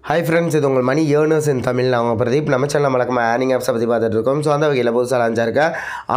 Hi friends, இது உங்கள் மணி earners இன் தமிழ். நான் பிரதீப். நம்ம சேனல் மறக்காம ஏர்னிங் ஆப்ஸை பற்றி பார்த்துட்டு இருக்கோம். ஸோ அந்த வகையில் புதுசாக லான்ச் இருக்க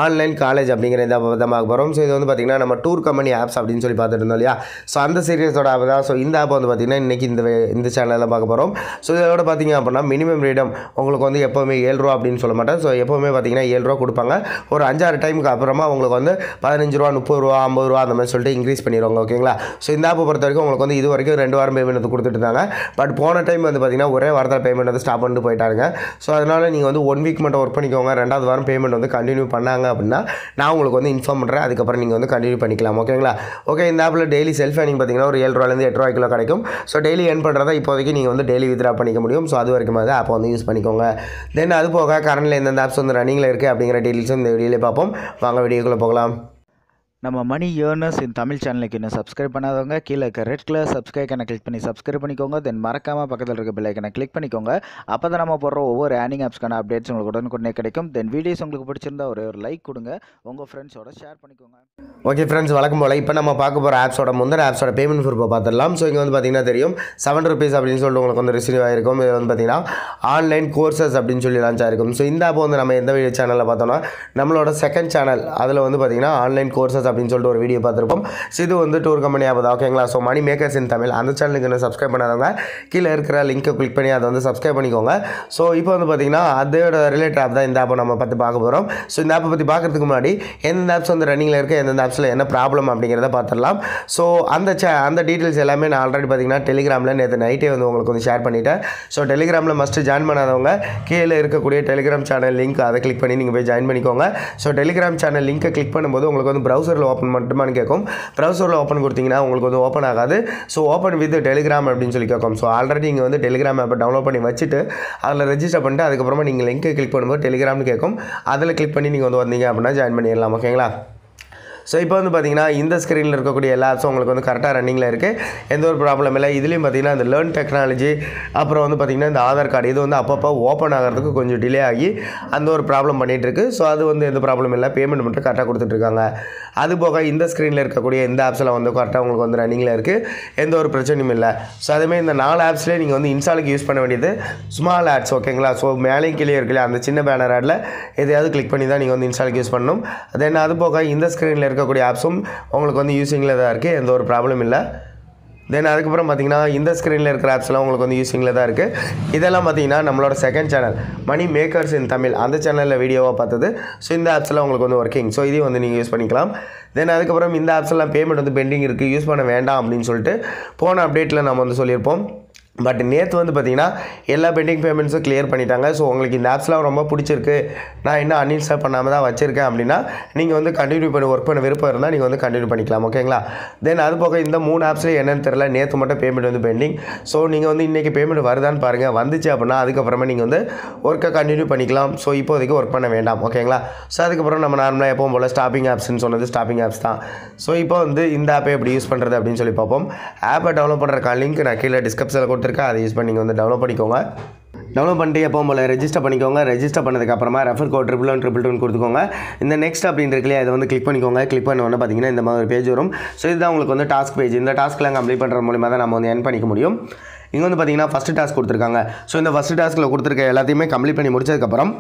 ஆன்லைன் காலேஜ் அப்படிங்கிற இந்த ஆப்பை தான் பார்க்க போகிறோம். ஸோ இது வந்து பார்த்திங்கன்னா நம்ம டூர் கம்பெனி ஆப்ஸ் அப்படின்னு சொல்லி பார்த்துட்டு இருந்தோம் இல்லையா. ஸோ அந்த சீரியஸோட ஆப் தான். ஸோ இந்த ஆப் வந்து பார்த்திங்கன்னா இன்றைக்கி இந்த சேனலில் பார்க்க போகிறோம். ஸோ இதோட பார்த்திங்க அப்படின்னா மினிமம் ரீடம் உங்களுக்கு வந்து எப்போவுமே 7 ரூபா அப்படின்னு சொல்ல மாட்டேன். ஸோ எப்போவுமே பார்த்திங்கன்னா 7 ரூபா கொடுப்பாங்க. ஒரு 5-6 டைமுக்கு அப்புறமா உங்களுக்கு வந்து 15 ரூபா 30 ரூபா 50 ரூபா அந்த மாதிரி சொல்லிட்டு இன்க்ரீஸ் பண்ணிடுவாங்க. ஓகேங்களா. ஸோ இந்த ஆப்பை பொறுத்த வரைக்கும் உங்களுக்கு வந்து இது வரைக்கும் 2 வாரம் பேமெண்ட் கொடுத்துட்டு இருந்தாங்க. பட் போன டைம் வந்து பார்த்திங்கன்னா ஒரே வாரத்தில் பேமெண்ட் வந்து ஸ்டாப் பண்ணிட்டு போயிட்டாங்க. ஸோ அதனால் நீங்கள் வந்து 1 வீக் மட்டும் ஒர்க் பண்ணிக்கோங்க. 2வது வாரம் பேமெண்ட் வந்து கண்டினியூ பண்ணாங்க அப்படின்னா நான் உங்களுக்கு வந்து இன்ஃபார்ம் பண்ணுறேன். அதுக்கப்புறம் நீங்கள் வந்து கண்டினியூ பண்ணிக்கலாம். ஓகேங்களா. ஓகே, இந்த ஆப்பில் டெய்லி செல்ஃப் ஏர்னிங் பார்த்தீங்கன்னா ஒரு 7 ரூபாயிலேருந்து 8 ரூபாய்க்குள்ள கிடைக்கும். ஸோ டெய்லி ஏர்ன் பண்ணுறதா இப்போதைக்கு நீங்கள் வந்து டெய்லி வித்ரா பண்ணிக்க முடியும். ஸோ அது வரைக்கும் வந்து ஆப்பை வந்து யூஸ் பண்ணிக்கோங்க. தென் அது போக கரண்டில் எந்தெந்த ஆப்ஸ் வந்து ரன்னிங்கில் இருக்குது அப்படிங்கிற டீட்டெயில்ஸும் இந்த வீடியோவில் பார்ப்போம். வாங்க வீடியோக்குள்ளே போகலாம். நம்ம மணி ஏர்னர்ஸ் இன் தமிழ் சேனலுக்கு இன்னும் சப்ஸ்கிரைப் பண்ணாதவங்க கீழே இருக்க ரெட் கலர் சப்ஸ்கிரைப் ஐக்கனை கிளிக் பண்ணி சப்ஸ்கிரைப் பண்ணிக்கோங்க. தென் மறக்காமல் பக்கத்தில் இருக்க பெல் ஐக்கனை கிளிக் பண்ணிக்கோங்க. அப்போ தான் நம்ம போடுற ஒவ்வொரு ஏர்னிங் ஆப்ஸ்க்கான அப்டேட்ஸ் உங்களுக்கு உடனுக்குடனே கிடைக்கும். தென் வீடியோஸ் உங்களுக்கு பிடிச்சிருந்தா ஒரு லைக் கொடுங்க, உங்கள் ஃப்ரெண்ட்ஸோட ஷேர் பண்ணிக்கோங்க. ஓகே ஃப்ரெண்ட்ஸ், வழக்கம் போல் இப்போ நம்ம பார்க்க போகிற ஆப்ஸோட முந்தின ஆப்ஸோட பேமெண்ட் ப்ரூஃபை பார்த்துடலாம். ஸோ இங்கே வந்து பார்த்தீங்கன்னா தெரியும் 7 ருபீஸ் அப்படின்னு சொல்லிட்டு உங்களுக்கு வந்து ரிசீவ் ஆகிருக்கும். இது வந்து பார்த்தீங்கன்னா ஆன்லைன் கோர்சஸ் அப்படின்னு சொல்லி லான்ச் ஆகிருக்கும். ஸோ இந்த ஆப் வந்து நம்ம எந்த வீடியோ சேனலில் பார்த்தோம்னா நம்மளோட செகண்ட் சேனல் அதில் வந்து பார்த்தீங்கன்னா ஆன்லைன் கோர்சஸ் அப்படின்னு சொல்லிட்டு ஒரு வீடியோ பார்த்துருப்போம். ஸோ இது வந்து டூர் கம்பெனி ஆப் தான். ஓகேங்களா. ஸோ மணி மேக்கர்ஸ் இன் தமிழ் அந்த சேனலுக்கு இன்னும் சப்ஸ்கிரைப் பண்ணாதவங்க கீழே இருக்கிற லிங்க்கை கிளிக் பண்ணி அதை வந்து சப்ஸ்கிரைப் பண்ணிக்கோங்க. ஸோ இப்போ வந்து பார்த்தீங்கன்னா அதோட ரிலேட்டட் ஆப் தான் இந்த ஆப்பை நம்ம பற்றி பார்க்க போகிறோம். ஸோ இந்த ஆப்பை பற்றி பார்க்குறதுக்கு முன்னாடி எந்தெந்த ஆப்ஸ் வந்து ரன்னிங்கில் இருக்குது, எந்தெந்த ஆப்ஸில் என்ன ப்ராப்ளம் அப்படிங்கிறத பார்த்துடலாம். ஸோ அந்த டீட்டெயில்ஸ் எல்லாமே நான் ஆல்ரெடி பார்த்தீங்கன்னா டெலிகிராமில் நேற்று நைட்டே வந்து உங்களுக்கு வந்து ஷேர் பண்ணிவிட்டேன். ஸோ டெலிகிராமில் மஸ்ட்டு ஜாயின் பண்ணாதவங்க கீழே இருக்கக்கூடிய டெலிகிராம் சேனல் லிங்க் அதை கிளிக் பண்ணி நீங்கள் போய் ஜாயின் பண்ணிக்கோங்க. ஸோ டெலிகிராம் சேனல் லிங்க்கை கிளிக் பண்ணும்போது உங்களுக்கு வந்து ப்ரௌசரில் ஓப்பன் மட்டுமான்னு கேட்கும். ப்ரௌசரில் ஓப்பன் கொடுத்தீங்கன்னா உங்களுக்கு வந்து ஓப்பன் ஆகாது. ஸோ ஓப்பன் வித் டெலிகிராம் அப்படின்னு சொல்லி கேட்கும். ஸோ ஆல்ரெடி நீங்கள் வந்து டெலிகிராம் ஆப்பை டவுன்லோட் பண்ணி வச்சுட்டு அதில் ரெஜிஸ்டர் பண்ணிட்டு அதுக்கப்புறமா நீங்கள் லிங்க்கை கிளிக் பண்ணும்போது டெலிகிராம்னு கேட்கும். அதில் கிளிக் பண்ணி நீங்கள் வந்து வந்தீங்க அப்படின்னா ஜாயின் பண்ணிடலாம். ஓகேங்களா. ஸோ இப்போ வந்து பார்த்திங்கன்னா இந்த ஸ்க்ரீனில் இருக்கக்கூடிய எல்லா ஆப்ஸும் உங்களுக்கு வந்து கரெக்டாக ரன்னிங்கில் இருக்குது. எந்த ஒரு ப்ராப்ளம் இல்லை. இதுலேயும் பார்த்திங்கன்னா இந்த லேர்ன் டெக்னாலஜி அப்புறம் வந்து பார்த்திங்கன்னா இந்த ஆதார் கார்டு இது வந்து அப்பப்போ ஓப்பன் ஆகிறதுக்கு கொஞ்சம் டிலே ஆகி அந்த ஒரு ப்ராப்ளம் பண்ணிகிட்ருக்கு. ஸோ அது வந்து எந்த ப்ராப்ளம் இல்லை. பேமெண்ட் மட்டும் கரெக்டாக கொடுத்துட்ருக்காங்க. அது போக இந்த ஸ்க்ரீனில் இருக்கக்கூடிய இந்த ஆப்ஸில் வந்து கரெக்டாக உங்களுக்கு வந்து ரன்னிங்கில் இருக்குது. எந்த ஒரு பிரச்சனையும் இல்லை. ஸோ அதுமாதிரி இந்த 4 ஆப்ஸ்லேயே நீங்கள் வந்து இன்ஸ்டாலுக்கு யூஸ் பண்ண வேண்டியது ஸ்மால் ஆட்ஸ். ஓகேங்களா. ஸோ மேலேயும் கீழே இருக்குல்ல அந்த சின்ன பேனர் ஆடில் எதையாவது கிளிக் பண்ணி தான் நீங்கள் வந்து இன்ஸ்டாலுக்கு யூஸ் பண்ணணும். தென் அது போக இந்த ஸ்க்ரீனில் இருக்கக்கூடிய ஆப்ஸும் உங்களுக்கு வந்து யூஸிங்கில் தான் இருக்குது. எந்த ஒரு ப்ராப்ளம் இல்லை. தென் அதுக்கப்புறம் பார்த்திங்கன்னா இந்த ஸ்க்ரீனில் இருக்கிற ஆப்ஸ்லாம் உங்களுக்கு வந்து யூஸிங்கில் தான் இருக்குது. இதெல்லாம் பார்த்திங்கன்னா நம்மளோட செகண்ட் சேனல் மணி மேக்கர்ஸ் இன் தமிழ் அந்த சேனலில் வீடியோவாக பார்த்தது. ஸோ இந்த ஆப்ஸ்லாம் உங்களுக்கு வந்து ஒர்க்கிங். ஸோ இதையும் வந்து நீங்கள் யூஸ் பண்ணிக்கலாம். தென் அதுக்கப்புறம் இந்த ஆப்ஸ்லாம் பேமெண்ட் வந்து பெண்டிங் இருக்குது, யூஸ் பண்ண வேண்டாம் அப்படின்னு சொல்லிட்டு போன அப்டேட்டில் நம்ம வந்து சொல்லியிருப்போம். பட் நேற்று வந்து பார்த்திங்கன்னா எல்லா பெண்டிங் பேமெண்ட்ஸும் கிளியர் பண்ணிட்டாங்க. ஸோ உங்களுக்கு இந்த ஆப்ஸ்லாம் ரொம்ப பிடிச்சிருக்கு, நான் இன்னும் அன்இன்ஸ்டால் பண்ணாமல் தான் வச்சுருக்கேன் அப்படின்னா நீங்கள் வந்து கண்டினியூ பண்ணி ஒர்க் பண்ண விருப்பம் இருந்தால் நீங்கள் வந்து கண்டினியூ பண்ணிக்கலாம். ஓகேங்களா. தென் அது போக இந்த 3 ஆப்ஸ்லேயும் என்னென்னு தெரியல, நேற்று மட்டும் பேமெண்ட் வந்து பெண்டிங். ஸோ நீங்கள் வந்து இன்றைக்கி பேமெண்ட் வருதான்னு பாருங்கள். வந்துச்சு அப்படின்னா அதுக்கப்புறமா நீங்கள் வந்து ஒர்க்கை கண்டினியூ பண்ணிக்கலாம். ஸோ இப்போதைக்கு ஒர்க் பண்ண வேண்டாம். ஓகேங்களா. ஸோ அதுக்கப்புறம் நம்ம நார்மலாக எப்பவும் போல் ஸ்டாப்பிங் ஆப்ஸ்ன்னு சொன்னது ஸ்டாப்பிங் ஆப்ஸ் தான். ஸோ இப்போ வந்து இந்த ஆப்பை எப்படி யூஸ் பண்ணுறது அப்படின்னு சொல்லி பார்ப்போம். ஆப்பை டவுன்லோட் பண்ணுற லிங்க் நான் கீழே டிஸ்கிரிப்ஷனில் கொடுத்துருக்கேன். அதை யூஸ் பண்ணி நீங்கள் வந்து டவுன்லோட் பண்ணிக்கோங்க. டவுன்லோட் பண்ணிட்டு எப்பவும் போல் ரெஜிஸ்டர் பண்ணிக்கோங்க. ரெஜிஸ்டர் பண்ணதுக்கப்புறமா ரெஃபர் கோட் 11122 கொடுத்துக்கோங்க. இந்த நெக்ஸ்ட் அப்படின்னு இருக்குல்லையா இதை வந்து கிளிக் பண்ணிக்கோங்க. கிளிக் பண்ண உடனே பார்த்தீங்கன்னா இந்த மாதிரி ஒரு பேஜ் வரும். ஸோ இதுதான் உங்களுக்கு வந்து டாஸ்க் பேஜ். இந்த டாஸ்க்லாம் கம்ப்ளீட் பண்ணுற மூலிமா தான் நம்ம வந்து எர்ன் பண்ணிக்க முடியும். இங்கே வந்து பார்த்தீங்கன்னா ஃபஸ்ட்டு டாஸ்க் கொடுத்துருக்காங்க. ஸோ இந்த ஃபஸ்ட்டு டாஸ்க்கில் கொடுத்துருக்க எல்லாத்தையுமே கம்ப்ளீட் பண்ணி முடிச்சதுக்கப்புறம்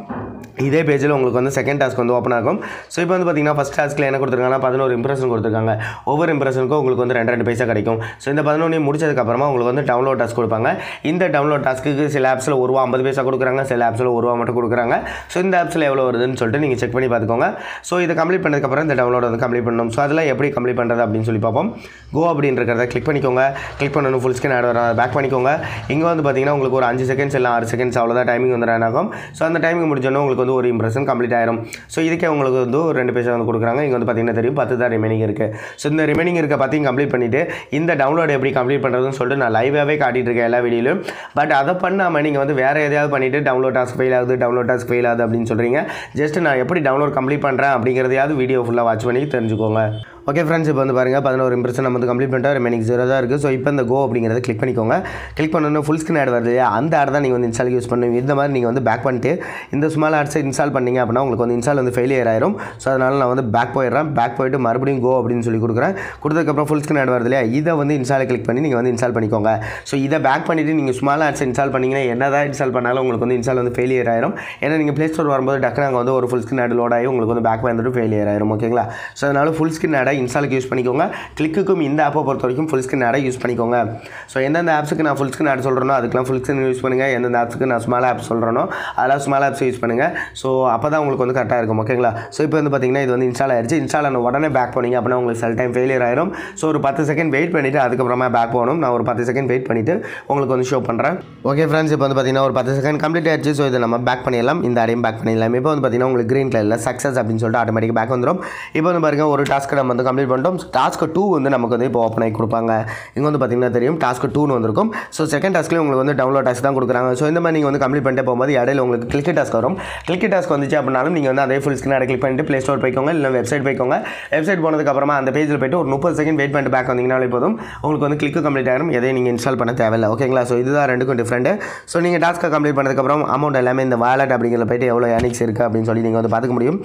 இதே பேஜில் உங்களுக்கு வந்து செகண்ட் டாஸ்க் வந்து ஓப்பன் ஆகும். ஸோ இப்போ வந்து பார்த்தீங்கன்னா ஃபஸ்ட் டாஸ்க்கில் என்ன கொடுத்துருக்காங்கன்னா 11 இம்ப்ரெஷன் கொடுத்துருக்காங்க. ஒவ்வொரு இம்ப்ரெஷனுக்கும் உங்களுக்கு வந்து 2 பைசா கிடைக்கும். ஸோ இந்த 11 முடிச்சதுக்கப்புறமா உங்களுக்கு வந்து டவுன்லோட் டாஸ்க் கொடுப்பாங்க. இந்த டவுன்லோட் டாஸ்க்கு சில ஆப்ஸில் ரூ. 50 பைசா கொடுக்குறாங்க, சில ஆப்ஸில் ரூ. 1 மட்டும் கொடுக்குறாங்க. ஸோ இந்த ஆப்ஸில் எவ்வளோ வருதுன்னு சொல்லிட்டு நீங்கள் செக் பண்ணி பார்த்துக்கோங்க. ஸோ இதை கம்ப்ளீட் பண்ணதுக்கப்புறம் இந்த டவுன்லோட் வந்து கம்ப்ளீட் பண்ணணும். ஸோ அதெல்லாம் எப்படி கம்ப்ளீட் பண்ணுறது அப்படின்னு சொல்லி பார்ப்போம். கோ அப்படின்றத கிளிக் பண்ணிக்கோங்க. கிளிக் பண்ணணும். ஃபுல் ஸ்க்ரீன் ஆட் வரும். பேக் பண்ணிக்கோங்க. இங்கே வந்து பார்த்தீங்கன்னா உங்களுக்கு ஒரு 5 செகண்ட்ஸ் இல்லை 6 செகண்ட்ஸ் அவ்வளோதான் டைமிங் வந்து ரன் ஆகும். ஸோ அந்த டைமிங் முடிஞ்சோன்னா உங்களுக்கு வந்து ஒரு இம்ப்ரெஷன் கம்ப்ளீட் ஆயிரும். ஸோ இதுக்கே உங்களுக்கு வந்து ஒரு 2 பைசா வந்து கொடுக்குறாங்க. இங்கே வந்து பார்த்தீங்கன்னா தெரியும் 10 தான் ரிமைனிங் இருக்குது. ஸோ இந்த ரிமைனிங் இருக்க 10 கம்ப்ளீட் பண்ணிவிட்டு இந்த டவுன்லோட் எப்படி கம்ப்ளீட் பண்ணுறதுன்னு சொல்லிட்டு நான் லைவாகவே காட்டிகிட்டு இருக்கேன் எல்லா வீடியோலையும். பட் அதை பண்ணாமல் நீங்கள் வந்து வேறு எதையாவது பண்ணிவிட்டு டவுன்லோட் டாஸ்க் ஃபெயில் ஆகுது அப்படின்னு சொல்கிறீங்க. ஜஸ்ட் நான் எப்படி டவுன்லோட் கம்ப்ளீட் பண்ணுறேன் அப்படிங்கிறதையாவது வீடியோ ஃபுல்லாக வாட்ச் பண்ணி தெரிஞ்சுக்கோங்க. ஓகே ஃப்ரெண்ட்ஸ், இப்போ வந்து பாருங்கள் 11 இம்ப்ரெஷன் நம்ம வந்து கம்ப்ளீட் பண்ணிட்டா ரிமைனிங் 0 தான் இருக்குது. ஸோ இப்போ இந்த கோ அப்படிங்கிறத கிளிக் பண்ணிக்கோங்க. கிளிக் பண்ணணும் ஃபுல் ஸ்க்ரீன் ஆட் வருது இல்லையா, அந்த ஆட் தான் நீங்கள் வந்து இன்ஸ்டாலுக்கு யூஸ் பண்ணுவீங்க. இந்த மாதிரி நீங்கள் வந்து பேக் பண்ணிட்டு இந்த ஸ்மால் ஆட்ஸை இன்ஸ்டால் பண்ணிங்க அப்படின்னா உங்களுக்கு வந்து இன்ஸ்டால் வந்து ஃபெயிலியர் ஆயிரும். ஸோ அதனால் நான் வந்து பேக் போயிடுறேன். பேக் போயிட்டு மறுபடியும் கோ அப்படின்னு சொல்லி கொடுக்குறேன். கொடுத்ததுக்கப்புறம் ஃபுல் ஸ்க்ரீன் ஆட் வருது இல்லையா, இதை வந்து இன்ஸ்டாலை கிளிக் பண்ணி நீங்கள் வந்து இன்ஸ்டால் பண்ணிக்கோங்க. ஸோ இதை பேக் பண்ணிவிட்டு நீங்கள் ஸ்மால் ஆட்ஸை இன்ஸ்டால் பண்ணிங்கன்னா என்ன தான் இன்ஸ்டால் பண்ணாலும் உங்களுக்கு வந்து இன்ஸ்டால் வந்து ஃபெயிலியர் ஆயிரும். ஏன்னா நீங்கள் ப்ளே ஸ்டோர் வரும்போது டக்குனு அங்கே வந்து ஒரு ஃபுல் ஸ்க்ரீன் ஆட் லோட் ஆகி உங்களுக்கு வந்து பேக் வந்துட்டு ஃபெயிலியர் ஆயிரும். ஓகேங்களா? ஸோ அதனால் ஃபுல் ஸ்க்ரீன் ஆடை இன்ஸ்டாலுக்கு யூஸ் பண்ணிக்கோங்க. கிளிக்குக்கும் இந்த ஆப்பை பொறுத்த வரைக்கும் ஃபுல் ஸ்க்ரீன் ஆடை யூஸ் பண்ணிக்கோங்க. ஸோ எந்தெந்த ஆப்ஸுக்கு நான் ஃபுல் ஸ்க்ரீன் ஆட் சொல்கிறேனோ அதுக்கெல்லாம் ஃபுல் ஸ்க்ரீன் யூஸ் பண்ணுங்கள். எந்தெந்த ஆப்ஸுக்கு நான் ஸ்மால் ஆப் சொல்கிறேனோ அதெல்லாம் ஸ்மால் ஆப்ஸ் யூஸ் பண்ணுங்கள். ஸோ அப்போ தான் உங்களுக்கு வந்து கரெக்டாக இருக்கும். ஓகேங்களா? ஸோ இப்போ வந்து பார்த்தீங்கன்னா இது வந்து இன்ஸ்டால் ஆயிடுச்சு. இன்ஸ்டால் ஆன உடனே பேக் போனீங்க அப்படின்னா உங்களுக்கு சில டைம் ஃபெயிலியர் ஆயிரும். ஸோ ஒரு 10 செகண்ட் வெயிட் பண்ணிவிட்டு அதுக்கப்புறமா பேக் போகணும். நான் ஒரு 10 செகண்ட் வெயிட் பண்ணிவிட்டு உங்களுக்கு வந்து ஷோ பண்ணுறேன். ஓகே ஃப்ரெண்ட்ஸ், இப்போ வந்து பார்த்தீங்கன்னா ஒரு 10 செகண்ட் கம்ப்ளீட் ஆயிடுச்சு. ஸோ இதை நம்ம பேக் பண்ணிடலாம். இந்த ஆடையும் பேக் பண்ணிடலாம். இப்போ வந்து பார்த்தீங்கன்னா உங்களுக்கு க்ரீன் கலரில் சக்ஸஸ் அப்படின்னு சொல்லிட்டு ஆட்டோமேட்டிக் பேக் வந்துடும். இப்போ வந்து பாருங்கள் ஒரு டாஸ்க்கு நம்ம வந்து கம்ப்ளீட் பண்ணிட்டோம். டாஸ்க்கு 2 வந்து நமக்கு வந்து இப்போ ஓப்பன் ஆகி கொடுப்பாங்க. இங்கே வந்து பார்த்தீங்கன்னா தெரியும் டாஸ்க்கு 2னு வந்திருக்கும். ஸோ செகண்ட் டாஸ்க்லேயும் உங்களுக்கு வந்து டவுன்லோட் டாஸ்க் தான் கொடுக்குறாங்க. ஸோ இந்த மாதிரி நீங்கள் வந்து கம்ப்ளீட் பண்ணிட்டு போகும்போது இடையில உங்களுக்கு கிளிக் டாஸ்க் வரும். கிளிக் டாஸ்க் வந்துச்சு அப்படின்னாலும் நீங்கள் வந்து அதே ஃபுல் ஸ்க்ரீன் கிளிக் பண்ணிட்டு ப்ளே ஸ்டோர் போய்க்கோங்க, இல்லை வெப்சைட் போய்க்கோங்க. வெப்சைட் போனதுக்கப்புறமா அந்த பேஜில் போய்ட்டு ஒரு 30 செகண்ட் வெயிட் பண்ணிட்டு பேக் வந்தீங்கனாலே போதும் உங்களுக்கு வந்து கிளிக்கு கம்ப்ளீட் ஆகிடும். எதையும் நீங்கள் இன்ஸ்டால் பண்ண தேவையில்லை. ஓகேங்களா? ஸோ இதுதான் ரெண்டுக்கும் டிஃப்ரெண்ட். ஸோ நீங்கள் டாஸ்க்கை கம்ப்ளீட் பண்ணதுக்கப்புறம் அமௌண்ட் எல்லாமே இந்த வாலெட் அப்படிங்கிறத போய்ட்டு எவ்வளோ ஏர்னிங்ஸ் இருக்குது அப்படின்னு சொல்லி நீங்கள் வந்து பார்த்துக்க முடியும்.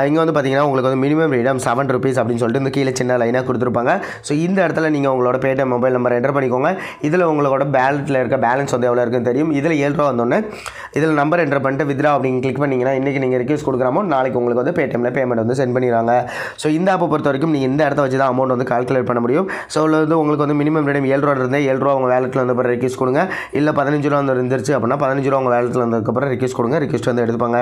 இங்கே வந்து பார்த்தீங்கன்னா உங்களுக்கு வந்து மினிமம் ரீடம் 7 rupees அப்படின்னு சொல்லிட்டு இந்த கீழே சின்ன லைனாக கொடுத்துருப்பாங்க. ஸோ இந்த இடத்துல நீங்கள் உங்களோட பேடிஎம் மொபைல் நம்பர் என்டர் பண்ணிக்கோங்க. இதில் உங்களோட பேலட்டில் இருக்க பேலன்ஸ் வந்து எவ்வளோ இருக்குன்னு தெரியும். இதில் 7 ரூபா வந்தோடனே இதில் நம்பர் என்டர் பண்ணிட்டு வித்ரா அப்படின்னு கிளிக் பண்ணிங்கன்னா இன்றைக்கி நீங்கள் ரிக்வெஸ்ட் கொடுக்குறாமோ நாளைக்கு உங்களுக்கு வந்து பேடிஎம்மில் பேமெண்ட் வந்து சென்ட் பண்ணிடுறாங்க. ஸோ இந்த ஆப்பை பொறுத்த வரைக்கும் நீங்கள் இந்த இடத்த வச்சு தான் அமௌண்ட் வந்து கால்குலேட் பண்ண முடியும். ஸோ வந்து உங்களுக்கு வந்து மினிமம் ரீடம் 7 ரூபா இருந்தால் 7 ரூபா உங்கள் வேலட்டில் வந்து ரிக்வெஸ்ட் கொடுங்க. இல்லை 15 ரூபா வந்து இருந்துருச்சு அப்படின்னா 15 ரூபா உங்கள் வேலட்டில் வந்ததுக்கப்புறம் ரிக்வெஸ்ட் கொடுங்க. ரிக்வெஸ்ட் வந்து எடுத்துப்பாங்க.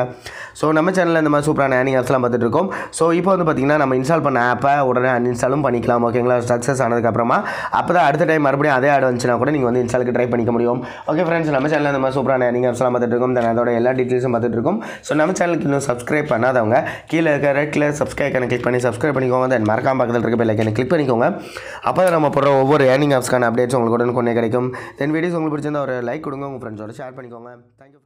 ஸோ நம்ம சேனலில் இந்த மாதிரி சூப்பரான ஏர்னிங் ஆப்ஸ்லாம் பார்த்துட்டு இருக்கோம். ஸோ இப்போ வந்து பார்த்திங்கன்னா நம்ம இன்ஸ்டால் பண்ண ஆப்பை உடனே அன்இன்ஸ்டாலும் பண்ணிக்கலாம். ஓகேங்களா? சக்ஸஸ் ஆனதுக்கப்புறமா அப்போ தான் அடுத்த டைம் மறுபடியும் அதே ஆட் வந்துச்சுன்னா கூட நீங்கள் வந்து இன்ஸ்டாலுக்கு ட்ரை பண்ணிக்க முடியும். ஓகே ஃப்ரெண்ட்ஸ், நம்ம சேனலில் இந்த மாதிரி சூப்பரான ஏர்னிங் ஆப்ஸ்லாம் பார்த்துட்டு இருக்கோம். அதோட எல்லா டீட்டெயில்ஸும் பார்த்துட்டு இருக்கோம். ஸோ நம்ம சேனலுக்கு இன்னும் சப்ஸ்கிரைப் பண்ணாதவங்க கீழே இருக்க ரெட் கலர் சப்ஸ்கிரைப் கிளிக் பண்ணி சப்ஸ்கிரைப் பண்ணிக்கோங்க. தென் மறக்காம பக்கத்தில் இருக்க பெல் ஐக்கனை கிளிக் பண்ணிக்கோங்க. அப்போ தான் நம்ம போடுற ஒவ்வொரு ஏர்னிங் ஆப்ஸ்க்கான அப்டேட்ஸ் உங்களுக்கு உடனே கிடைக்கும். தென் வீடியோஸ் உங்களுக்கு பிடிச்சிருந்தா ஒரு லைக் கொடுங்க, உங்கள் ஃப்ரெண்ட்ஸோட ஷேர் பண்ணிக்கோங்க. தேங்க்யூ.